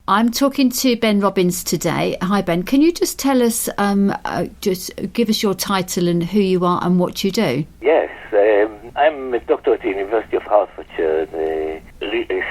I'm talking to Ben Robins today. Hi, Ben. Can you just tell us, just give us your title and who you are and what you do? Yes, I'm a doctor at the University of Hertfordshire, a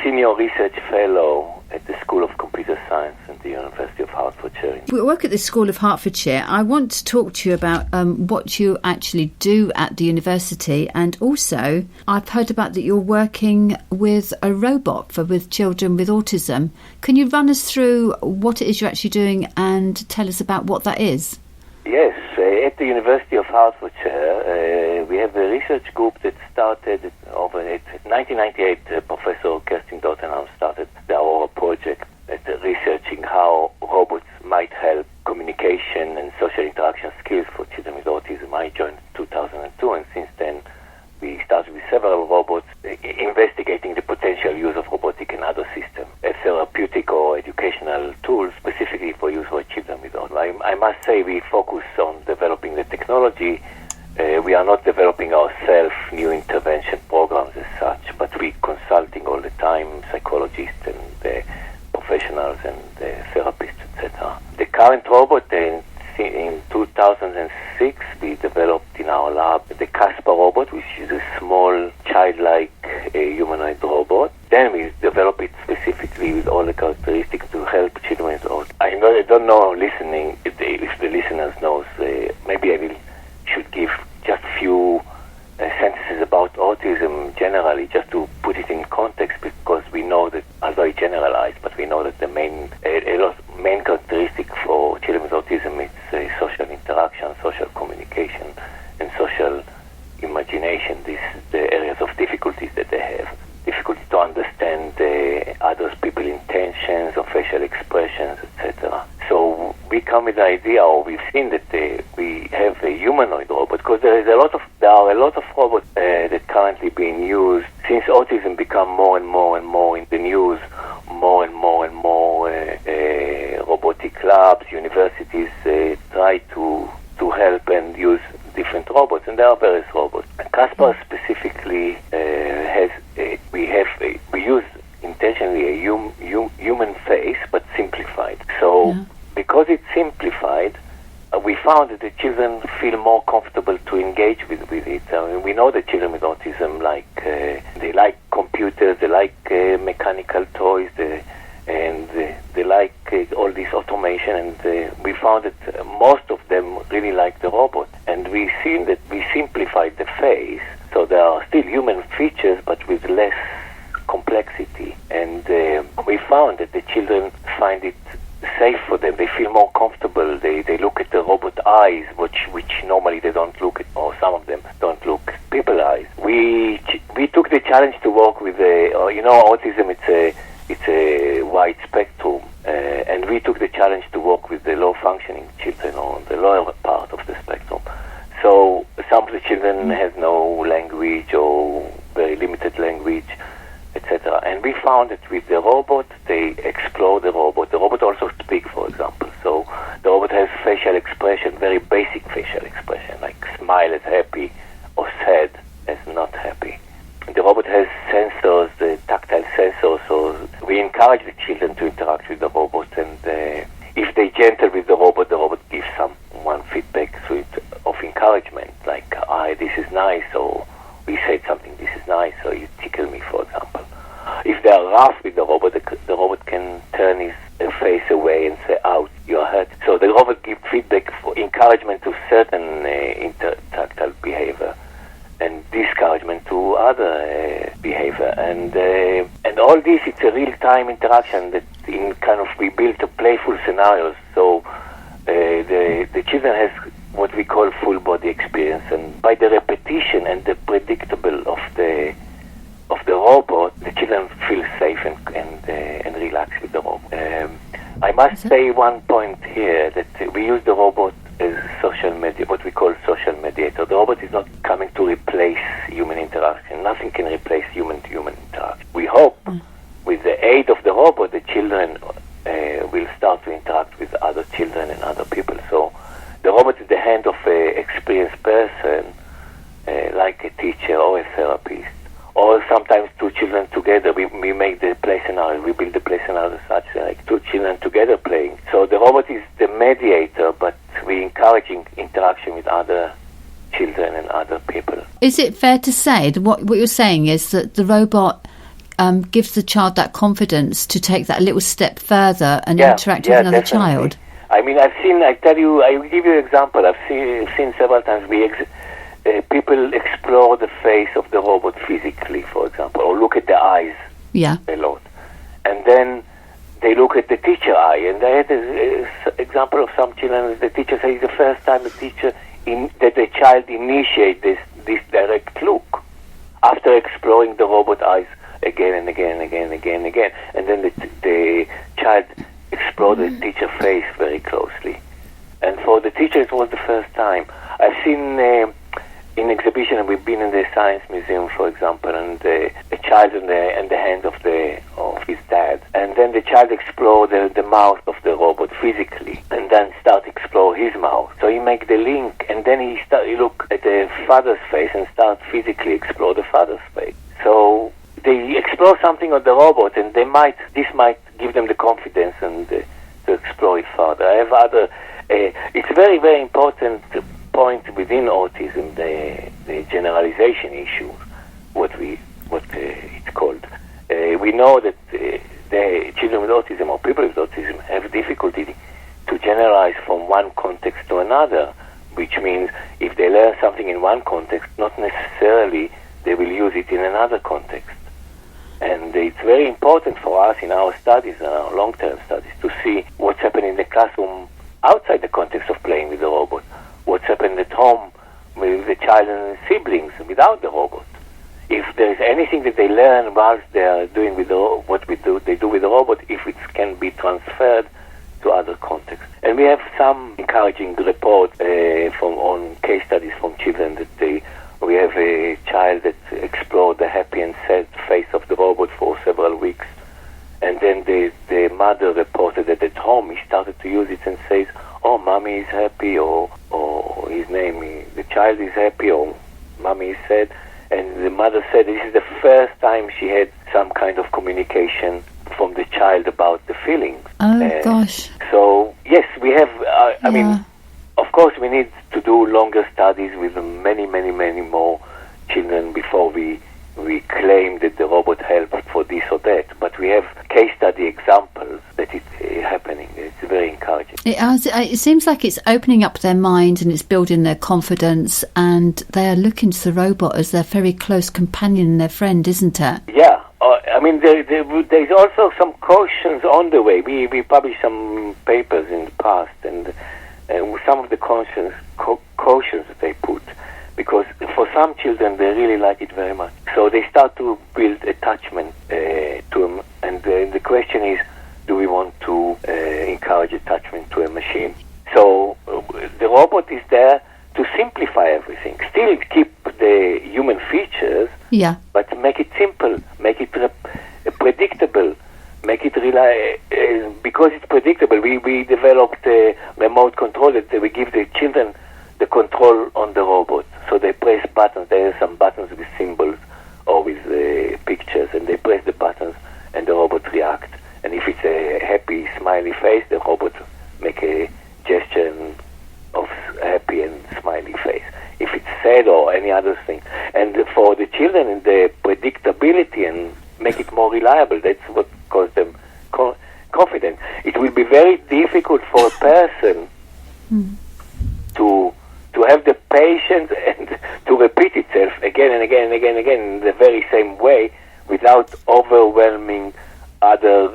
senior research fellow at the School of Computer Science at the University of Hertfordshire. We work at the School of Hertfordshire. I want to talk to you about what you actually do at the university, and also I've heard about that you're working with a robot with children with autism. Can you run us through what it is you're actually doing and tell us about what that is? Yes, at the University of Hertfordshire, we have a research group that started over in 1998. Professor Kerstin Dottenham started our project at researching how robots might help communication and social interaction skills for children with autism. I joined in 2002, and since then we started with several robots investigating the potential use of robotic and other systems as therapeutic or educational tools specifically for use for children with autism. I must say we focus on developing the technology. We are not developing ourselves new intervention programs as such, but we're consulting all the time psychologists and professionals and therapists, etc. The current robot in 2006 we developed in our lab the Kaspa Robot, which is a small childlike humanoid robot. Then we developed it specifically with all the characteristics to help children with autism. I don't know listening if the listeners knows. Maybe I should give just a few sentences about autism generally, just to put it in context, because we know that, although I generalize, but we know that the main characteristic for children with autism is social interaction, social communication, and social imagination. These are the areas of difficulties that they have. Difficulty to understand others people's intentions or facial expressions, etc. So we come with the idea, or we've seen that we have a humanoid robot, because there are a lot of robots that currently being used since autism become more and more in the news. More and more robotic labs, universities try to help and use different robots, and there are various robots. Kaspa specifically we use intentionally a human face, but simplified. So because it's simplified, we found that the children feel more comfortable to engage with it. We know that children with autism they like computers, they like mechanical toys, and they like all this automation, and we found that most of them really like the robot. And we've seen that we simplified the face, so there are still human features, but with less complexity. And we found that the children find it safe for them. They feel more comfortable. They look at the robot eyes, which normally they don't look at, or some of them don't look at people eyes. We took the challenge to work with autism. It's a wide spectrum, and we took the challenge to work with the low-functioning children on the lower part of the spectrum. So some of the children have no language or very limited language, etc. And we found that with the robot, they explore the robot. The robot also speaks, for example. So the robot has facial expression, very basic facial expression, like smile as happy or sad as not happy. The robot has sensors, the tactile sensors, so we encourage the children to interact with the robot, and if they're gentle with the robot gives someone feedback of encouragement, like, this is nice, or we said something, this is nice, or you tickle me, for example. If they are rough with the robot can turn his face away and say, ouch, you're hurt. So the robot gives feedback for encouragement to certain tactile behavior, and discouragement to other behavior, and all this, it's a real-time interaction that we built a playful scenarios. So the children has what we call full body experience, and by the repetition and the predictable of the robot, the children feel safe and relaxed with the robot. I must say one point here, that we use the robot as social media, what we call social mediator. The robot is not coming to replace human interaction. Nothing can replace human-to-human interaction. We hope with the aid of the robot, the children will start to interact with other children and other people. So the robot is the hand of an experienced person, like a teacher or a therapist or sometimes two children together. We make the play scenario. We build the play scenario such like two children together playing. So the robot is the mediator, but we're encouraging interaction with other children and other people. Is it fair to say that what you're saying is that the robot gives the child that confidence to take that little step further and interact with another child? I mean, I will give you an example. I've seen several times people explore the face of the robot physically, for example, or look at the eyes a lot. And then they look at the teacher eye, and I had an example of some children, the teacher says it's the first time that the child initiates this direct look after exploring the robot eyes again and again and again and again and again. And then the child explored the teacher face very closely. And for the teacher, it was the first time. I've seen in exhibition, and we've been in the Science Museum, for example, and a child in the hand of his dad. And then the child explored the mouth of the robot physically, and then start explore his mouth. So he make the link, and then he look at the father's face and start physically explore the father's face. So they explore something on the robot, and this might give them the confidence and to explore it further. I have other. It's very, very important point within autism, the generalization issue, what it's called. We know that the children with autism or people with autism have difficulty to generalize from one context to another, which means if they learn something in one context, not necessarily they will use it in another context. And it's very important for us in our studies, our long-term studies, to see what's happening in the classroom outside the context of playing with the robot, what's happening at home with the child and siblings without the robot. If there's anything that they learn whilst they are doing with they do with the robot, if it can be transferred to other contexts. And we have some encouraging reports on case studies from children that we have a child that explored the happy and sad face of the robot for several weeks, and then the mother reported that at home he started to use it and says, "Oh, mommy is happy," or the child is happy, or mommy is sad. And the mother said this is the first time she had some kind of communication from the child about the feelings. Oh, gosh. So, yes, we have, I mean, of course we need to do longer studies with many, many, many more children before we claim that the robot helped for this or that. But we have case study examples that it's happening. It's very encouraging. It seems like it's opening up their mind and it's building their confidence, and they are looking to the robot as their very close companion and their friend, isn't it? Yeah. I mean, there's also some cautions on the way. We published some papers in the past, and some of the cautions that they put, because for some children they really like it very much. So they start to build attachment to them, and the question is, do we want to encourage attachment to a machine? So the robot is there to simplify everything. Still keep the human features, but make it simple, make it predictable, make it because it's predictable. We developed a remote control that we give the children the control on the robot. So they press buttons. There are some buttons with symbols or with pictures, and they press the buttons and the robot reacts. And if it's a happy, smiley face, the robot make a gesture of happy and smiley face. If it's sad or any other thing. And for the children, the predictability and make it more reliable, that's what causes them confidence. It will be very difficult for a person to have the patience and to repeat itself again and again and again and again in the very same way without overwhelming other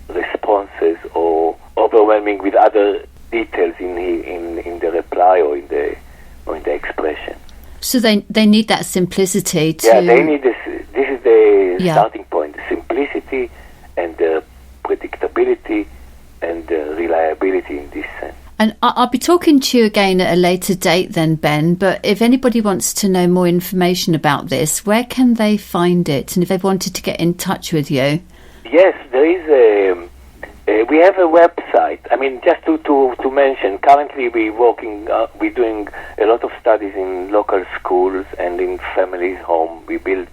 responses or overwhelming with other details in the reply or in the expression. So they need that simplicity to... Yeah, they need this. This is the starting point, the simplicity and the predictability and the reliability in this sense. And I'll be talking to you again at a later date then, Ben, but if anybody wants to know more information about this, where can they find it? And if they wanted to get in touch with you? Yes, there is we have a website. I mean, just to mention, currently we're doing a lot of studies in local schools and in families' home. We built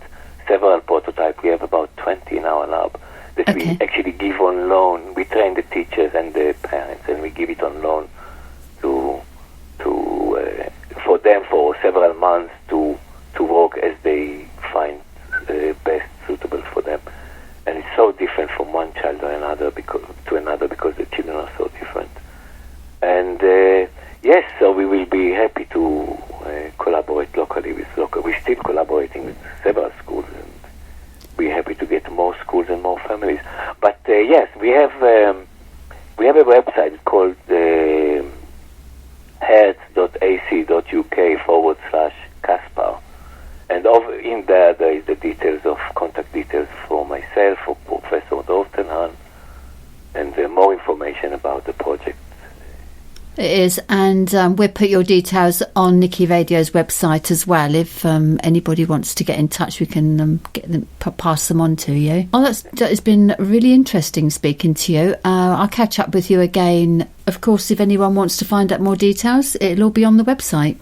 several prototypes. We have about 20 in our lab that we actually give on loan. We train the teachers and the parents, and we give it on loan for them for several months to work as they find best suitable for them. And it's so different from one child to another because the children are so different. And yes, so we will be happy to collaborate locally with local. We're still collaborating with several schools, and we're happy to get more schools and more families. But yes, we have a website called hertz.ac.uk/Kaspa. And in there is the details of contact details for myself, for Professor Dorftenhan, and more information about the project. It is, and we'll put your details on Nikki Radio's website as well. If anybody wants to get in touch, we can pass them on to you. Oh, it's been really interesting speaking to you. I'll catch up with you again. Of course, if anyone wants to find out more details, it'll all be on the website.